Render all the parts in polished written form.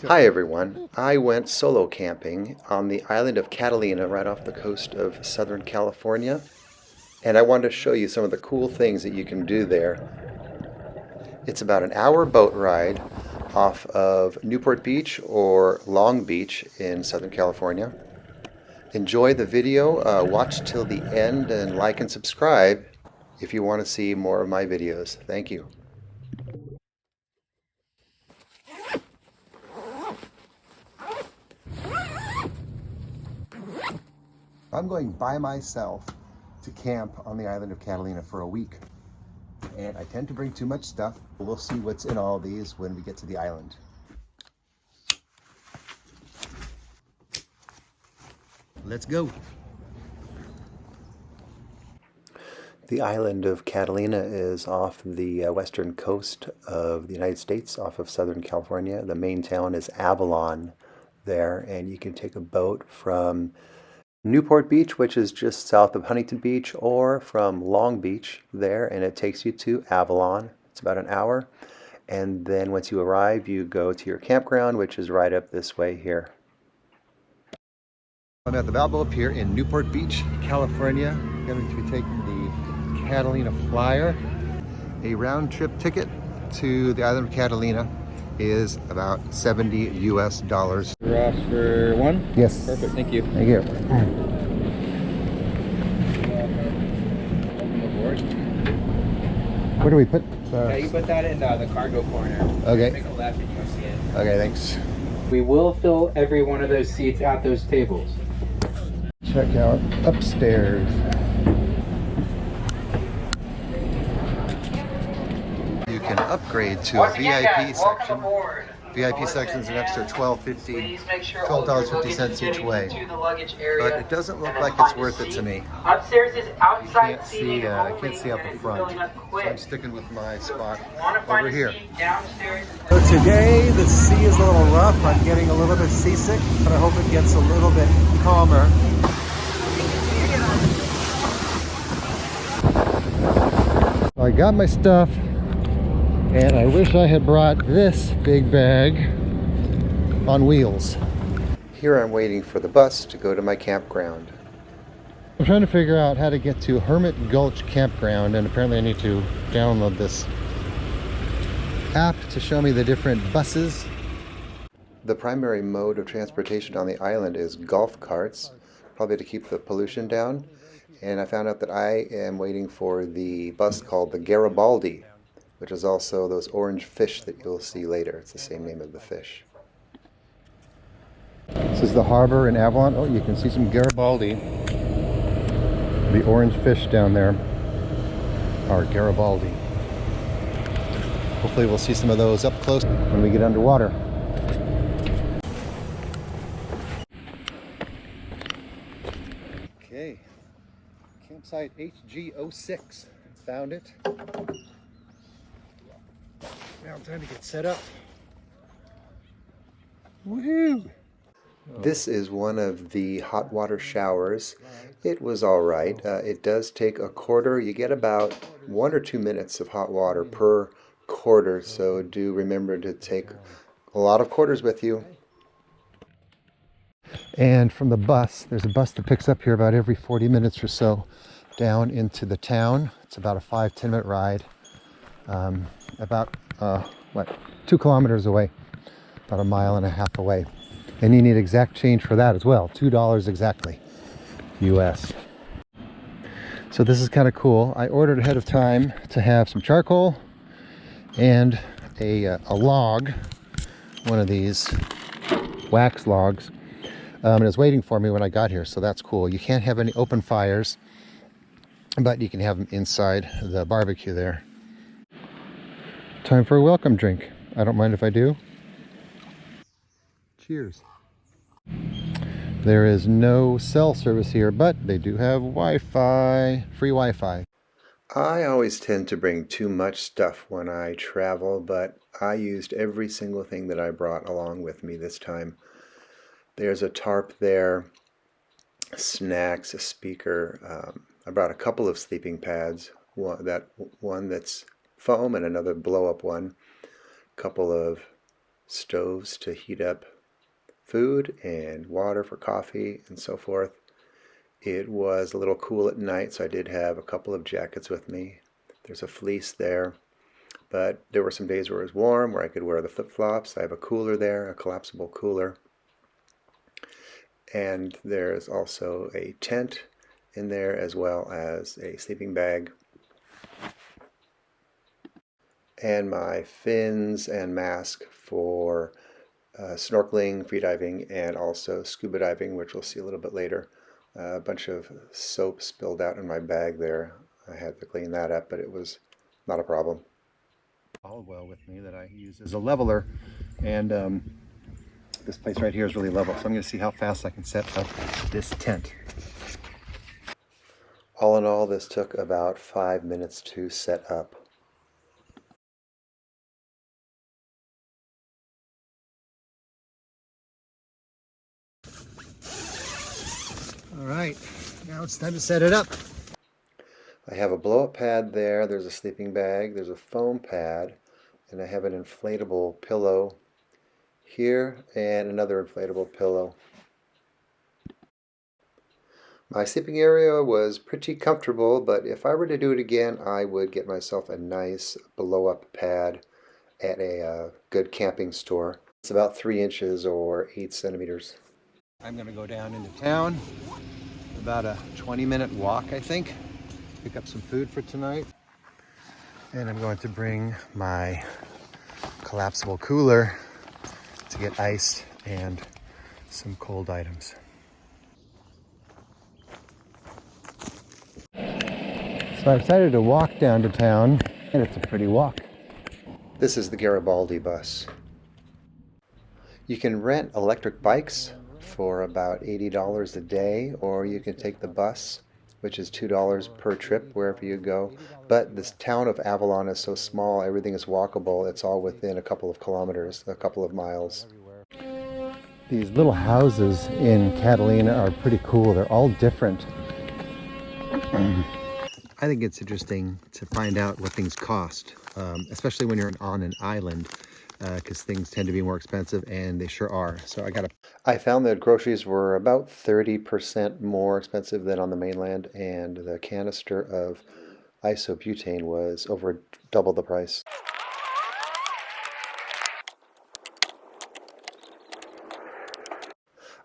Hi everyone. I went solo camping on the island of Catalina right off the coast of Southern California, and I wanted to show you some of the cool things that you can do there. It's about an hour boat ride off of Newport Beach or Long Beach in Southern California. Enjoy the video, watch till the end, and like and subscribe if you want to see more of my videos. Thank you. I'm going by myself to camp on the island of Catalina for a week. And I tend to bring too much stuff. We'll see what's in all these when we get to the island. Let's go. The island of Catalina is off the western coast of the United States, off of Southern California. The main town is Avalon there, and you can take a boat from Newport Beach, which is just south of Huntington Beach, or from Long Beach there, and it takes you to Avalon. It's about an hour. And then once you arrive, you go to your campground, which is right up this way here. I'm at the Balboa Pier in Newport Beach, California. I'm going to be taking the Catalina Flyer. A round-trip ticket to the island of Catalina is about $70 US. We're off for one? Yes. Perfect, thank you. Thank you. Where do we put? Yeah, you put that in the cargo corner. Okay. Make a left and you'll see it. Okay, thanks. We will fill every one of those seats at those tables. Check out upstairs. You can upgrade to a VIP section. VIP section's an extra $12.50, $12.50 each way. But it doesn't look like it's worth it to me. Upstairs is outside seating. I can't see out the front. So I'm sticking with my spot over here. So today the sea is a little rough. I'm getting a little bit seasick, but I hope it gets a little bit calmer. I got my stuff, and I wish I had brought this big bag on wheels. Here I'm waiting for the bus to go to my campground. I'm trying to figure out how to get to Hermit Gulch Campground, and apparently I need to download this app to show me the different buses. The primary mode of transportation on the island is golf carts, probably to keep the pollution down. And I found out that I am waiting for the bus called the Garibaldi, which is also those orange fish that you'll see later. It's the same name of the fish. This is the harbor in Avalon. Oh, you can see some Garibaldi. The orange fish down there are Garibaldi. Hopefully we'll see some of those up close when we get underwater. Okay. Campsite HG06. Found it. Now time to get set up. Woohoo! This is one of the hot water showers. It was all right. It does take a quarter. You get about 1 or 2 minutes of hot water per quarter, so do remember to take a lot of quarters with you. And from the bus, there's a bus that picks up here about every 40 minutes or so down into the town. It's about a 5-10 minute ride, about 2 kilometers away, about 1.5 miles away. And you need exact change for that as well, $2 exactly US. So this is kind of cool. I ordered ahead of time to have some charcoal and a log, one of these wax logs. And it was waiting for me when I got here, so that's cool. You can't have any open fires, but you can have them inside the barbecue there. Time for a welcome drink. I don't mind if I do. Cheers. There is no cell service here, but they do have Wi-Fi, free Wi-Fi. I always tend to bring too much stuff when I travel, but I used every single thing that I brought along with me this time. There's a tarp there, snacks, a speaker. I brought a couple of sleeping pads, one that's foam and another blow-up one, a couple of stoves to heat up food and water for coffee and so forth. It was a little cool at night, so I did have a couple of jackets with me. There's a fleece there, but there were some days where it was warm, where I could wear the flip-flops. I have a cooler there, a collapsible cooler. And there's also a tent in there, as well as a sleeping bag. And my fins and mask for snorkeling, freediving, and also scuba diving, which we'll see a little bit later. A bunch of soap spilled out in my bag there. I had to clean that up, but it was not a problem. Olive oil with me that I use as a leveler, and this place right here is really level, so I'm going to see how fast I can set up this tent. All in all, this took about 5 minutes to set up. All right, now it's time to set it up. I have a blow-up pad there, there's a sleeping bag, there's a foam pad, and I have an inflatable pillow here and another inflatable pillow. My sleeping area was pretty comfortable, but if I were to do it again, I would get myself a nice blow-up pad at a good camping store. It's about 3 inches or 8 centimeters. I'm going to go down into town, about a 20-minute walk, I think. Pick up some food for tonight. And I'm going to bring my collapsible cooler to get ice and some cold items. So I decided to walk down to town, and it's a pretty walk. This is the Garibaldi bus. You can rent electric bikes for about $80 a day, or you can take the bus, which is $2 per trip wherever you go. But this town of Avalon is so small, everything is walkable. It's all within a couple of kilometers, a couple of miles. These little houses in Catalina are pretty cool. They're all different. I think it's interesting to find out what things cost, especially when you're on an island, because things tend to be more expensive, and they sure are. So I found that groceries were about 30% more expensive than on the mainland, and the canister of isobutane was over double the price.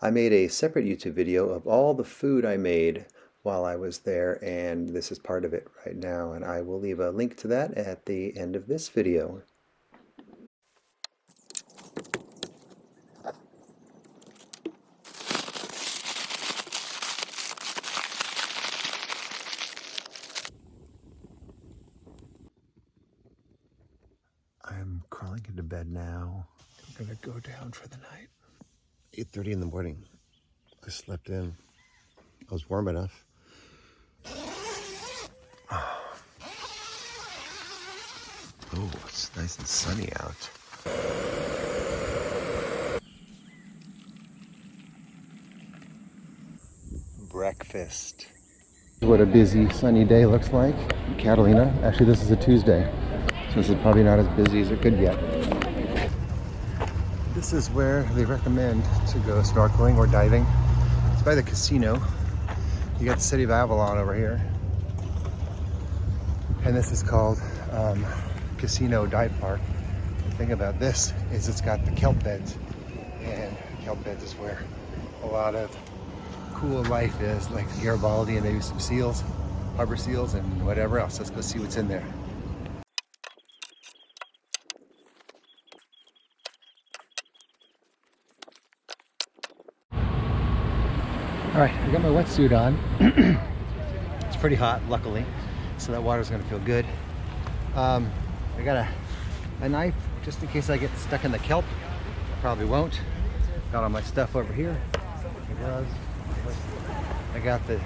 I made a separate YouTube video of all the food I made while I was there, and this is part of it right now, and I will leave a link to that at the end of this video. I'm crawling into bed now. I'm gonna go down for the night. 8:30 in the morning. I slept in. I was warm enough. Oh, it's nice and sunny out. Breakfast. This is what a busy sunny day looks like in Catalina. Actually, this is a Tuesday, so this is probably not as busy as it could get. This is where they recommend to go snorkeling or diving. It's by the casino. You got the city of Avalon over here. And this is called Casino Dive Park. The thing about this is it's got the kelp beds. And kelp beds is where a lot of cool life is, like Garibaldi and maybe some seals, harbor seals, and whatever else. Let's go see what's in there. All right, I got my wetsuit on. It's pretty hot, luckily, so that water's gonna feel good. I got a knife just in case I get stuck in the kelp. Probably won't. Got all my stuff over here. My gloves. I got the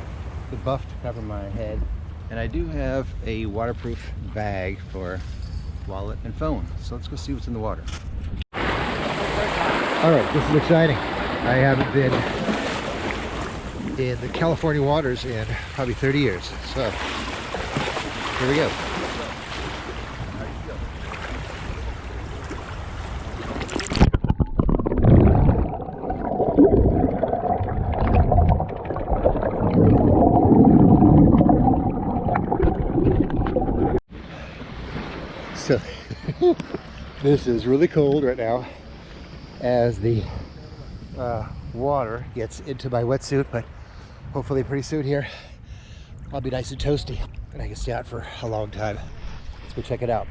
buff to cover my head, and I do have a waterproof bag for wallet and phone. So let's go see what's in the water. All right, this is exciting. I haven't been in the California waters in probably 30 years. So here we go. So this is really cold right now as the water gets into my wetsuit, but hopefully pretty soon here I'll be nice and toasty and I can stay out for a long time. Let's go check it out.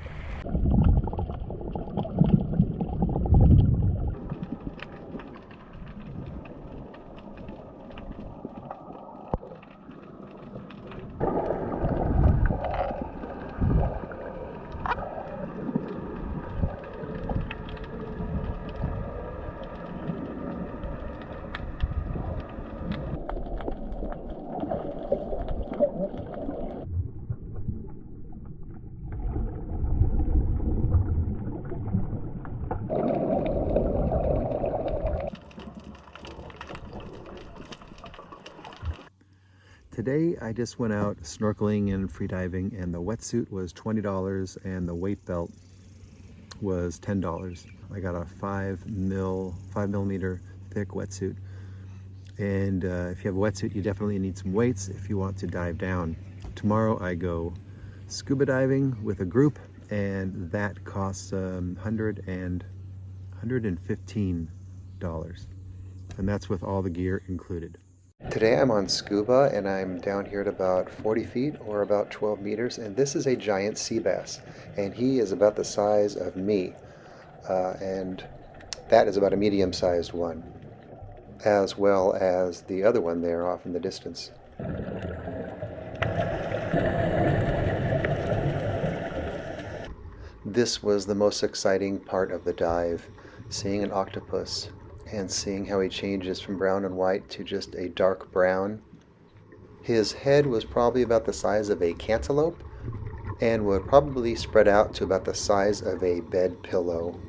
Today I just went out snorkeling and freediving, and the wetsuit was $20 and the weight belt was $10. I got a 5mm thick wetsuit, and if you have a wetsuit you definitely need some weights if you want to dive down. Tomorrow I go scuba diving with a group, and that costs $115, and that's with all the gear included. Today I'm on scuba and I'm down here at about 40 feet or about 12 meters, and this is a giant sea bass, and he is about the size of me, and that is about a medium-sized one, as well as the other one there off in the distance. This was the most exciting part of the dive, seeing an octopus and seeing how he changes from brown and white to just a dark brown. His head was probably about the size of a cantaloupe and would probably spread out to about the size of a bed pillow.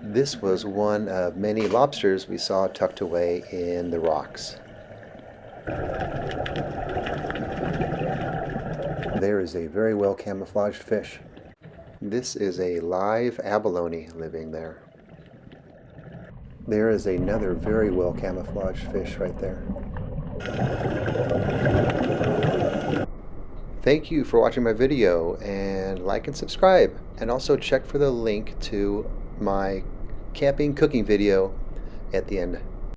This was one of many lobsters we saw tucked away in the rocks. There is a very well camouflaged fish. This is a live abalone living there. There is another very well camouflaged fish right there. Thank you for watching my video, and like and subscribe, and also check for the link to my camping cooking video at the end.